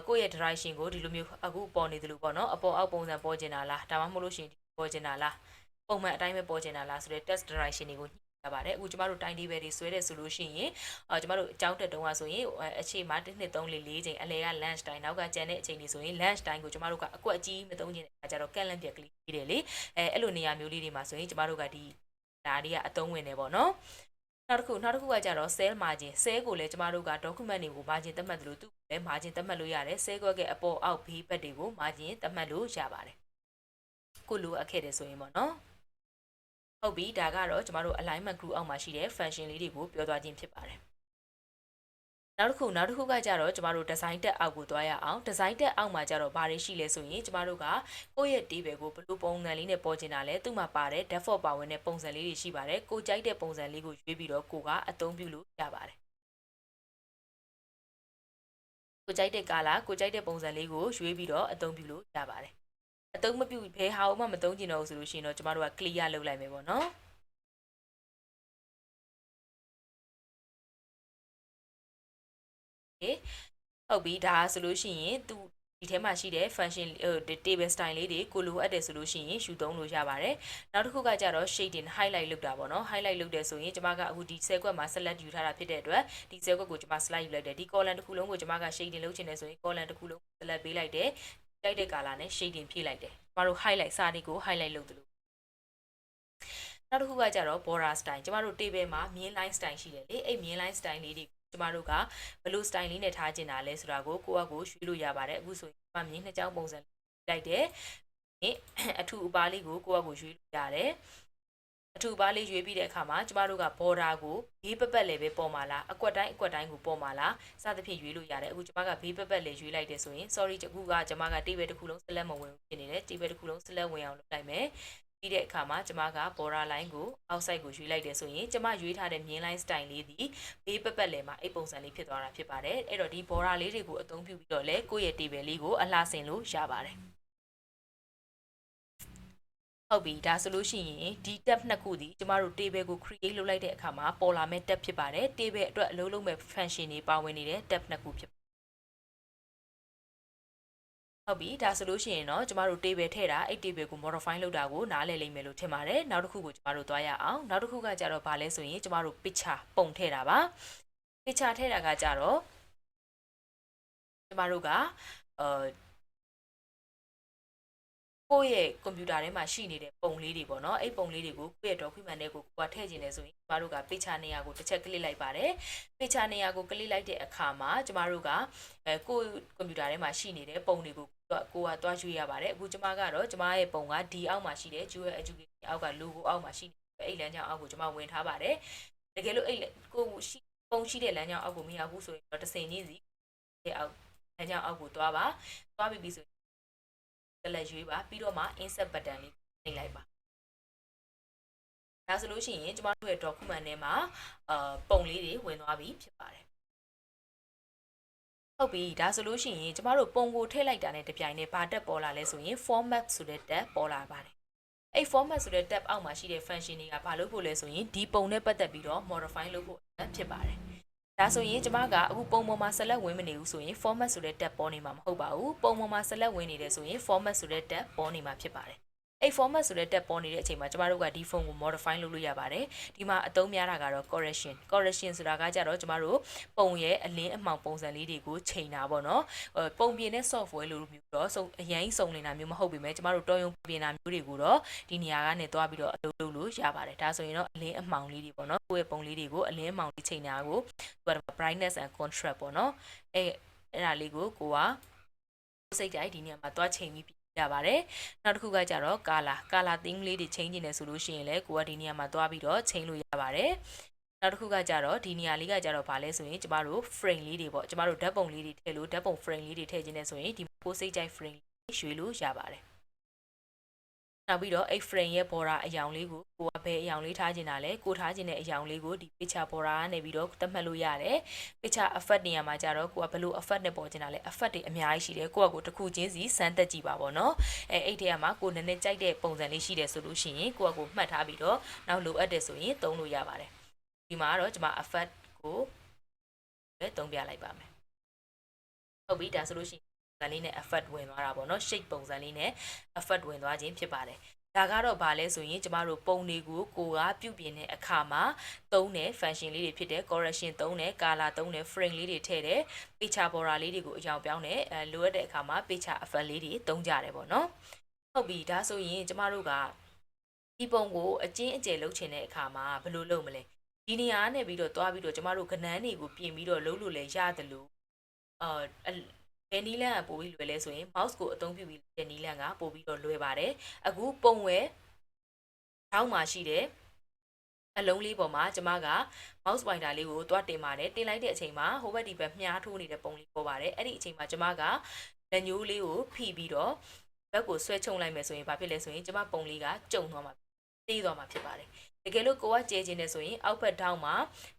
ကိုယ့်ရဲ့ direction ကိုဒီလိုမျိုးအခုပေါ်နေသလိုပေါ့နော်အပေါ်အောက်ပုံစံပေါ်ကျင်တာလားဒါမှမဟုတ်လို့ရှိရင်ပေါ်ကျင်တာလားပုံမှန်အတိုင်းပဲပေါ်ကျင်တာလားဆိုတဲ့ test direction တွေကိုညှိရပါတယ်အခုကျမတို့ time table တွေဆွဲတယ်ဆိုလို့ရှိရင်ကျမတို့အကြောင်းတက်တုံးကဆိုရင်အခြေမှာ1 2 3 4 4ချိန်အလဲက lunch time နောက်ကကျန်တဲ့အချိန်တွေဆိုရင် lunch time ကိုကျမတို့ကအကွက်အကြီးမသုံးချင်တဲ့အခါကျတော့ calendar ပြက်ကလေးပေးတယ်လေအဲ့လိုနေရာမျိုးလေးတွေမှာဆိုရင်ကျမတို့ကဒီဒါတွေကအသုံးဝင်နေပေါ့နော်နောက်တစ်ခုကကြတော့ cell margin cell ကိုလည်းကျမတို့က document တွေကို margin သတ်မှတ်သလိုသူ့ကိုလည်း margin သတ်မှတ်လို့ရတယ် cell ကအပေါ်အောက်ဘေးဘက်တွေကို margin သတ်မှတ်လို့ရပါတယ်ကိုလိုအပ်ခဲ့တယ်ဆိုရင်ပေါ့နော်ဟုတ်ပြီဒါကတော့ကျမတို့ alignment group အောက်မှာရှိတဲ့ function လေးတွေကိုပြောသွားခြင်းဖြစ်ပါတယ်နောက်တစ်ခုကကြတော့ကျမတို့ design တက်အောက်ကိုသွားရအောင် design တက်အောက်မှာကြတော့ဘာတွေရှိလဲဆိုရင်ကျမတို့ကကိုယ့်ရဲ့ table ကိုဘယ်လိုပုံစံလေးနဲ့ပေါ်ကျင်တာလဲသူ့မှာပါတဲ့ default ပါဝင်တဲ့ပုံစံလေးတွေရှိပါတယ်ကိုကြိုက်တဲ့ပုံစံလေးကိုရွေးပြီးတော့ကိုကအသုံးပြုလို့ရပါတယ်ကိုကြိုက်တဲ့ color ကိုကြိုက်တဲ့ပုံစံလေးကိုရွေးပြီးတော့အသုံးပြုလို့ရပါတယ်အသုံးမပြုဘယ်ဟာမှမသုံးကျင်တော့ဘူးဆိုလို့ရှိရင်တော့ကျမတို့က clear လုပ်လိုက်မယ်ပေါ့နော်ဟုတ်ပြီဒါဆိုလို့ရှိရင်သူဒီထဲမှာရှိတဲ့ function table style လေးတွေကိုလိုအပ်တယ်ဆိုလို့ရှိရင်ယူသုံးလို့ရပါတယ်နောက်တစ်ခုကကြတော့ shading highlight လုပ်တာပေါ့နော် highlight လုပ်တယ်ဆိုရင်ကျမကအခုဒီ cell ကွက်မှာ select ယူထားတာဖြစ်တဲ့အတွက်ဒီ cell ကွက်ကိုကျမ slide ယူလိုက်တယ်ဒီ column တစ်ခုလုံးကိုကျမက shading လုပ်ချင်တယ်ဆိုရင် column တစ်ခုလုံး select ပေးလိုက်တယ်ကြိုက်တဲ့ color နဲ့ shading ဖြည့်လိုက်တယ်ကျမတို့ highlight စာတွေကို highlight လုပ်တယ်လို့နောက်တစ်ခုကကြတော့ border style ကျမတို့ table မှာမြင်း line style ရှိတယ်လေအဲ့မြင်း line style လေးတွေကျမတို့ကဘယ်လို style လေးနဲ့ထားကျင်တာလဲဆိုတာကိုကိုယ့်အကိုရွှေ့လို့ရပါတယ်အခုဆိုရင်ကျမမြင်းနှစ်ကြောင်းပုံစံလိုက်တယ်အထူအပါးလေးကိုကိုယ့်အကိုရွှေ့လို့ရတယ်အထူအပါးလေးရွေးပြီးတဲ့အခါမှာကျမတို့က border ကိုဘေးပပတ်လည်းပဲပေါ်မှာလားအကွက်တိုင်းကိုပေါ်မှာလားစသဖြင့်ရွေးလို့ရတယ်အခုကျမကဘေးပပတ်လည်းရွေးလိုက်တယ်ဆိုရင် sorry အခုကကျမက table တစ်ခုလုံး select မဝင်ဘူးဖြစ်နေတယ် table တစ်ခုလုံး select ဝင်အောင်လုပ်လိုက်မယ်ပြီးတဲ့အခါမှာကျမက border line ကို outside ကိုရွေးလိုက်တယ်ဆိုရင်ကျမရွေးထားတဲ့မြင်း line style လေးဒီဘေးပပတ်လည်းမှာအဲ့ပုံစံလေးဖြစ်သွားတာဖြစ်ပါတယ်အဲ့တော့ဒီ border လေးတွေကိုအသုံးပြုပြီးတော့လဲကိုယ့်ရဲ့ table လေးကိုအလှဆင်လို့ရပါတယ်ဟုတ်ပြီဒါဆိုလို့ရှိရင်ဒီ tab နှစ်ခုဒီကျမတို့ table ကို create လုပ်လိုက်တဲ့အခါမှာပေါ်လာမဲ့ tab ဖြစ်ပါတယ် table အတွက်အလုပ်လုပ်မဲ့ function တွေပါဝင်နေတဲ့ tab နှစ်ခုဖြစ်ဟုတ်ပြီဒါဆိုလို့ရှိရင်တော့ကျမတို့ table ထည့်တာအဲ့ table ကို modify လုပ်တာကိုနားလည်လိမ့်မယ်လို့ထင်ပါတယ်နောက်တစ်ခုကိုကျမတို့သွားရအောင်နောက်တစ်ခုကကြတော့ဗာလဲဆိုရင်ကျမတို့ picture ပုံထည့်တာပါ picture ထည့်တာကကြတော့ကျမတို့က ကိုယ့်ရဲ့ကွန်ပျူတာထဲမှာရှိနေတဲ့ပုံလေးတွေပေါ့နော်အဲ့ပုံလေးတွေကိုကိုယ့်ရဲ့ document တွေကိုကိုယ်ထည့်ခြင်းလဲဆိုရင်ကျမတို့က page နေရာကိုတစ်ချက် click လိုက်ပါတယ် page နေရာကို click လိုက်တဲ့အခါမှာကျမတို့ကကိုယ့်ကွန်ပျူတာထဲမှာရှိနေတဲ့ပုံတွေကိုကိုကတွားရွှေ့ရပါတယ်အခုကျမကတော့ကျမရဲ့ပုံကဒီအောက်မှာရှိတဲ့ Jewel Education အောက်က logo အောက်မှာရှိတဲ့အဲ့လမ်းကြောင်းအောက်ကိုကျမဝင်ထားပါတယ်တကယ်လို့အဲ့ကိုရှိပုံရှိတဲ့လမ်းကြောင်းအောက်ကိုမရဘူးဆိုရင်တော့တစ်စိန်ချင်းစီဒီအောက်လမ်းကြောင်းအောက်ကိုတွားပြီးပြီဆိုရင်select ရွေးပါပြီးတော့မှ insert button လေးနှိပ်လိုက်ပါဒါဆိုလို့ရှိရင်ကျမတို့ရဲ့ document ထဲမှာပုံလေးတွေဝင်သွားပြီဖြစ်ပါတယ်ဟုတ်ပြီဒါဆိုလို့ရှိရင်ကျမတို့ပုံကိုထည့်လိုက်တာနဲ့တပြိုင်တည်းဘာတက်ပေါ်လာလဲဆိုရင် format ဆိုတဲ့ tab ပေါ်လာပါတယ်အဲ့ format ဆိုတဲ့ tab အောက်မှာရှိတဲ့ function တွေကဘာလုပ်ဖို့လဲဆိုရင်ဒီပုံနဲ့ပတ်သက်ပြီးတော့ modify လုပ်ဖို့ဖြစ်ပါတယ်ဒါဆိုရင်ကျမကအခုပုံပေါ်မှာ select ဝင်မနေဘူးဆိုရင် format ဆိုတဲ့ tab ပေါ်နေမှာမဟုတ်ပါဘူးပုံပေါ်မှာ select ဝင်နေတယ်ဆိုရင် format ဆိုတဲ့ tab ပေါ်နေမှာဖြစ်ပါတယ်အဲ့ format ဆိုတဲ့ tab ပေါ်နေတဲ့အချိန်မှာကျမတို့ကဒီ font ကို modify လုပ်လို့ရပါတယ်ဒီမှာအသုံးများတာကတော့ correction ဆိုတာကကြတော့ကျမတို့ပုံရဲ့အလင်းအမှောင်ပုံစံလေးတွေကိုချိန်တာပေါ့နော်ပုံပြင်တဲ့ software လို့မျိုးတော့အရင်စုံနေတာမျိုးမဟုတ်ပေမဲ့ကျမတို့တော်ရုံပြင်တာမျိုးတွေကိုတော့ဒီနေရာကနေသွားပြီးတော့အလုပ်လုပ်လို့ရပါတယ်ဒါဆိုရင်တော့အလင်းအမှောင်လေးတွေပေါ့နော်ကိုယ့်ရဲ့ပုံလေးတွေကိုအလင်းအမှောင်လေးချိန်တာကိုသူက brightness and contrast ပေါ့နော်အဲ့ဒါလေးကိုကိုကစိတ်ကြိုက်ဒီနေရာမှာသွားချိန်ပြီးရပါတယ်နောက်တစ်ခုကကြတော့ color theme လေးတွေချိန်နေတယ်ဆိုလို့ရှိရင်လည်းကိုကဒီနေရာမှာသွားပြီးတော့ချိန်လို့ရပါတယ်နောက်တစ်ခုကကြတော့ဒီနေရာလေးကကြတော့ဗာလဲဆိုရင်ကျမတို့ frame လေးတွေပေါ့ကျမတို့ဓာတ်ပုံလေးတွေထည့်လို့ဓာတ်ပုံ frame လေးတွေထည့်ခြင်းနဲ့ဆိုရင်ဒီကိုစိတ်ကြိုက် frame ရွှေ့လို့ရပါတယ်နောက်ပြီးတော့အဲ့ frame ရဲ့ border အရောင်လေးကိုကိုကဘယ်အရောင်လေးထားခြင်းတာလဲကိုထားခြင်းတဲ့အရောင်လေးကိုဒီ picture border ကနေပြီးတော့သတ်မှတ်လို့ရတယ် picture effect နေရာမှာကြတော့ကိုကဘယ်လို effect နဲ့ပေါ်ခြင်းတာလဲ effect တွေအများကြီးရှိတယ်ကိုကကိုတစ်ခုချင်းစီစမ်းတက်ကြည့်ပါပေါ့နော်အဲ့ထဲမှာကိုနည်းနည်းကြိုက်တဲ့ပုံစံလေးရှိတယ်ဆိုလို့ရှိရင်ကိုကကိုမှတ်ထားပြီးတော့နောက်လိုအပ်တယ်ဆိုရင်သုံးလို့ရပါတယ်ဒီမှာတော့ကျွန်မ effect ကိုလည်းသုံးပြလိုက်ပါမယ်ဟုတ်ပြီဒါဆိုလို့ရှိရင်ပုံစံလေးနဲ့ effect ဝင်သွားတာပေါ့နော် shape ပုံစံလေးနဲ့ effect ဝင်သွားခြင်းဖြစ်ပါတယ်ဒါကတော့ဗာလဲဆိုရင်ကျမတို့ပုံတွေကိုကိုကပြုပြင်တဲ့အခါမှာသုံးတဲ့ function လေးတွေဖြစ်တဲ့ correction သုံးတဲ့ color သုံးတဲ့ frame လေးတွေထည့်တဲ့ picture border လေးတွေကိုအကြောင်းပြောင်းတဲ့လိုအပ်တဲ့အခါမှာ picture effect လေးတွေသုံးကြတယ်ပေါ့နော်ဟုတ်ပြီဒါဆိုရင်ကျမတို့ကဒီပုံကိုအကျဉ်းအကျယ်လုပ်ချင်တဲ့အခါမှာဘယ်လိုလုပ်မလဲဒီနေရာနဲ့ပြီးတော့တွားပြီးတော့ကျမတို့ကဏ္ဍတွေကိုပြင်ပြီးတော့လုပ်လို့လည်းရတယ်လို့ဘယ်နီလန်ကပို့ပြီးလွယ်လဲဆိုရင် mouse ကိုအသုံးပြုပြီးတဲ့နီလန်ကပို့ပြီးတော့လွယ်ပါတယ်အခုပုံဝဲထောက်မှာရှိတဲ့အလုံးလေးပေါ်မှာကျမက mouse pointer လေးကိုတွားတင်ပါတယ်တင်လိုက်တဲ့အချိန်မှာဟိုဘက်ဒီဘက်မြားထိုးနေတဲ့ပုံလေးပေါ်ပါတယ်အဲ့ဒီအချိန်မှာကျမကလက်ညိုးလေးကိုဖိပြီးတော့ဘက်ကိုဆွဲချုံလိုက်မယ်ဆိုရင်ဘာဖြစ်လဲဆိုရင်ကျမပုံလေးကကျုံသွားမှာတေးသွားမှာဖြစ်ပါတယ်တကယ်လို့ကိုကကျဲခြင်းနဲ့ဆိုရင်အောက်ဘက်ထောက်မှာ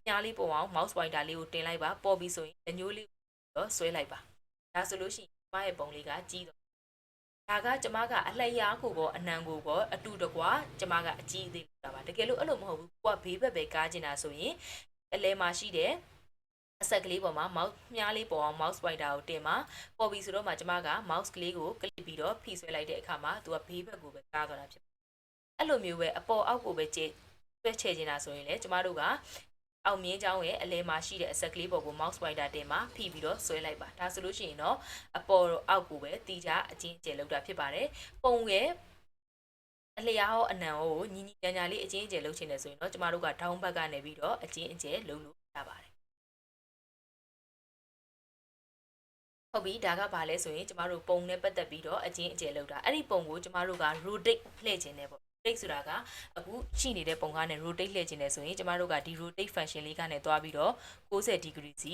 မြားလေးပေါ်အောင် mouse pointer လေးကိုတင်လိုက်ပါပေါ်ပြီးဆိုရင်လက်ညိုးလေးကိုဆွဲလိုက်ပါဒါဆိုလို့ရှိရင်ကျမရဲ့ပုံလေးကကြီးတော့ဒါကကျမကအလှရကိုကောအနံကိုကောအတူတကွာကျမကအကြီးသေးတာပါတကယ်လို့အဲ့လိုမဟုတ်ဘူးကိုကဘေးဘက်ပဲကားကျင်တာဆိုရင်အလဲမှာရှိတဲ့အဆက်ကလေးပေါ်မှာ mouse မြားလေးပေါ်အောင် mouse pointer ကိုတင်မှာပေါ်ပြီဆိုတော့မှကျမက mouse ကလေးကိုကလစ်ပြီးတော့ဖိဆွဲလိုက်တဲ့အခါမှာသူကဘေးဘက်ကိုပဲကားသွားတာဖြစ်အဲ့လိုမျိုးပဲအပေါ်အောက်ကိုပဲဆွဲချဲခြင်းတာဆိုရင်လေကျမတို့ကအောင်မြင်ကြောင်းရဲ့အလဲမှာရှိတဲ့အဆက်ကလေးပေါ်ကို mouse pointer တင်မှာဖိပြီးတော့ဆွဲလိုက်ပါဒါဆိုလို့ရှိရင်တော့အပေါ်အောက်ကိုပဲတီးကြအချင်းကျယ်လောက်တာဖြစ်ပါတယ်ပုံရဲ့အလျားရောအနံရောညီညီညာညာလေးအချင်းကျယ်လောက်ချင်တယ်ဆိုရင်တော့ကျမတို့ကထောင်းဘက်ကနေပြီးတော့အချင်းကျယ်လုံးလို့ရပါတယ်ဟုတ်ပြီဒါကဘာလဲဆိုရင်ကျမတို့ပုံနဲ့ပတ်သက်ပြီးတော့အချင်းအကျယ်လောက်တာအဲ့ဒီပုံကိုကျမတို့က rotate လှည့်ခြင်းနဲ့ပေါ့rotate ဆိုတာကအခုရှိနေတဲ့ပုံကနေ rotate လှည့်ခြင်းနဲ့ဆိုရင်ကျမတို့ကဒီ rotate function လေးကနေသွားပြီးတော့90 degree စီ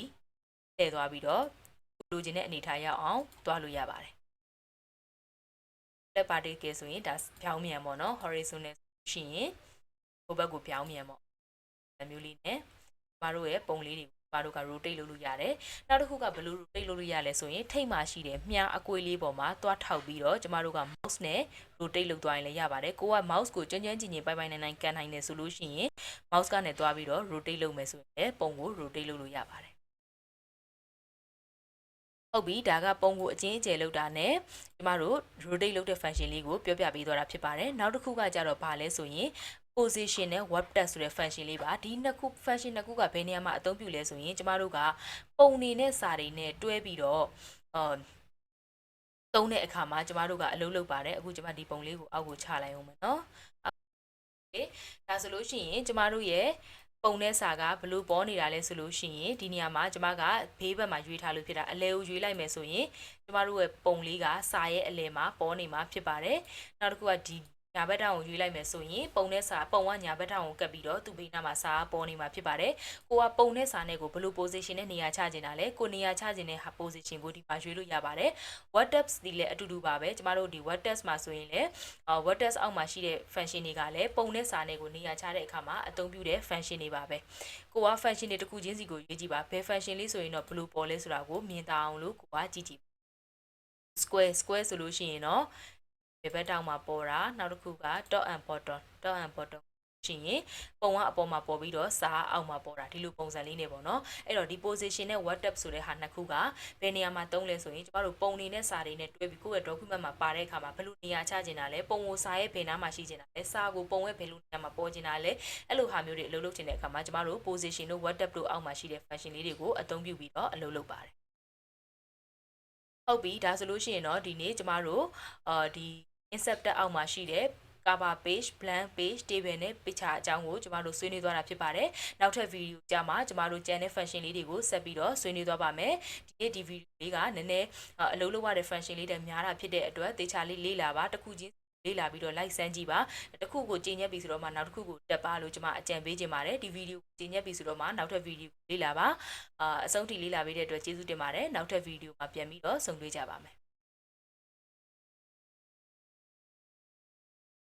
လှည့်သွားပြီးတော့လိုချင်တဲ့အနေထားရအောင်သွားလို့ရပါတယ်လက်ပါတေးကဲဆိုရင်ဒါဖြောင်းမြန်ပေါ့နော် horizontal ရှိရင်ဟိုဘက်ကိုဖြောင်းမြန်ပေါ့ဒါမျိုးလေးနဲ့ကျမတို့ရဲ့ပုံလေးတွေကျမတို့က rotate လုပ်လို့ရတယ်နောက်တစ်ခုကဘယ်လို rotate လုပ်လို့ရလဲဆိုရင်ထိတ်မှရှိတဲ့မြားအကွေးလေးပေါ်မှာသွားထောက်ပြီးတော့ကျမတို့က mouse နဲ့ rotate လုပ်သွားရင်လည်းရပါတယ်ကိုက mouse ကိုကျွမ်းကျွမ်းကျင်ကျင်ပိုင်ပိုင်နိုင်နိုင်ကန်နိုင်တယ်ဆိုလို့ရှိရင် mouse ကနေသွားပြီးတော့ rotate လုပ်မယ်ဆိုရင်ပုံကို rotate လုပ်လို့ရပါတယ်ဟုတ်ပြီဒါကပုံကိုအချင်းအကျယ်လောက်တာနဲ့ကျမတို့ rotate လုပ်တဲ့ function လေးကိုပြောပြပေးသွားတာဖြစ်ပါတယ်နောက်တစ်ခုကကြတော့ဘာလဲဆိုရင် position နဲ့ web tag ဆိုတဲ့ function လေးပါဒီနှစ်ခု function နှစ်ခုကဘယ်နေရာမှာအသုံးပြုလဲဆိုရင်ကျမတို့ကပုံနေနဲ့စာတွေနဲ့တွဲပြီးတော့ သုံးတဲ့အခါမှာကျမတို့ကအလုပ်လုပ်ပါတယ်အခုကျမဒီပုံလေးကိုအောက်ကိုချလိုက်အောင်မယ်နော်ဒါဆိုလို့ရှိရင်ကျမတို့ရဲ့ပုံနဲ့စာကဘလို့ပေါ်နေတာလဲဆိုလို့ရှိရင်ဒီနေရာမှာကျမကဘေးဘက်မှာရွေးထားလို့ဖြစ်တာအလဲကိုရွေးလိုက်မယ်ဆိုရင်ကျမတို့ရဲ့ပုံလေးကစာရဲ့အလဲမှာပေါ်နေမှာဖြစ်ပါတယ်နောက်တစ်ခုကဒီညာဘက်ထောင်ကိုရွေးလိုက်မယ်ဆိုရင်ပုံနဲ့စာပုံကညာဘက်ထောင်ကိုကပ်ပြီးတော့သူ့ဘေးနားမှာစာပေါ်နေမှာဖြစ်ပါတယ်ကိုကပုံနဲ့စာနဲ့ကိုဘလို့ position နဲ့နေရာချခြင်းတာလဲကိုနေရာချခြင်းတဲ့ position ကိုဒီမှာရွေးလို့ရပါတယ် what tabs ဒီလည်းအတူတူပါပဲကျမတို့ဒီ what tabs မှာဆိုရင်လည်းwhat tabs အောက်မှာရှိတဲ့ function တွေကလည်းပုံနဲ့စာနဲ့ကိုနေရာချတဲ့အခါမှာအသုံးပြုတဲ့ function တွေပါပဲကိုက function တွေတစ်ခုချင်းစီကိုရွေးကြည့်ပါဘယ် function လေးဆိုရင်တော့ဘလို့ပေါ်လဲဆိုတာကိုမြင်သာအောင်လို့ကိုကကြည့်ကြည့် square ဆိုလို့ရှိရင်တော့ဘယ်ဘက်တောင်မှာပေါ်တာနောက်တစ်ခုက top and bottom ရှင်ရင်ပုံကအပေါ်မှာပေါ်ပြီးတော့စာအောက်မှာပေါ်တာဒီလိုပုံစံလေးနေပေါ့နော်အဲ့တော့ဒီ position နဲ့ what tab ဆိုတဲ့ဟာနှစ်ခုကဘယ်နေရာမှာသုံးလဲဆိုရင်ကျမတို့ပုံနေနဲ့စာတွေနဲ့တွဲပြီးကိုယ့်ရဲ့ document မှာပါတဲ့အခါမှာဘယ်လိုနေရာချခြင်းတာလဲပုံကိုစာရဲ့ဘယ်နားမှာရှိခြင်းတာလဲစာကိုပုံရဲ့ဘယ်လိုနေရာမှာပေါ်ခြင်းတာလဲအဲ့လိုဟာမျိုးတွေအလုပ်လုပ်ခြင်းတဲ့အခါမှာကျမတို့ position တို့ what tab တို့အောက်မှာရှိတဲ့ function လေးတွေကိုအသုံးပြုပြီးတော့အလုပ်လုပ်ပါတယ်ဟုတ်ပြီဒါဆိုလို့ရှိရင်တော့ဒီနေ့ကျမတို့ဒီ insert အောက်မှာရှိတဲ့cover page blank page table နဲ့ picture အကြောင်းကိုကျမတို့ဆွေးနွေးသွားတာဖြစ်ပါတယ်။နောက်ထပ်ဗီဒီယိုကြမှာကျမတို့ကျန်တဲ့ function လေးတွေကိုဆက်ပြီးတော့ဆွေးနွေးသွားပါမယ်။ဒီနေ့ဒီဗီဒီယိုလေးကနည်းနည်းအလုပ်လုပ်ရတဲ့ function လေးတွေများတာဖြစ်တဲ့အတွက်သေချာလေးလေ့လာပါတစ်ခုချင်းလေ့လာပြီးတော့လိုက်စမ်းကြည့်ပါတစ်ခုကိုကျင့်ညက်ပြီးဆိုတော့မှနောက်တစ်ခုကိုတက်ပါလို့ကျမအကြံပေးခြင်းပါတယ်ဒီဗီဒီယိုကျင့်ညက်ပြီးဆိုတော့မှနောက်ထပ်ဗီဒီယိုလေ့လာပါအဆုံးထိလေ့လာပေးတဲ့အတွက်ကျေးဇူးတင်ပါတယ်နောက်ထပ်ဗီဒီယိုမှာပြန်ပြီးတော့ဆုံတွေ့ကြပါမယ်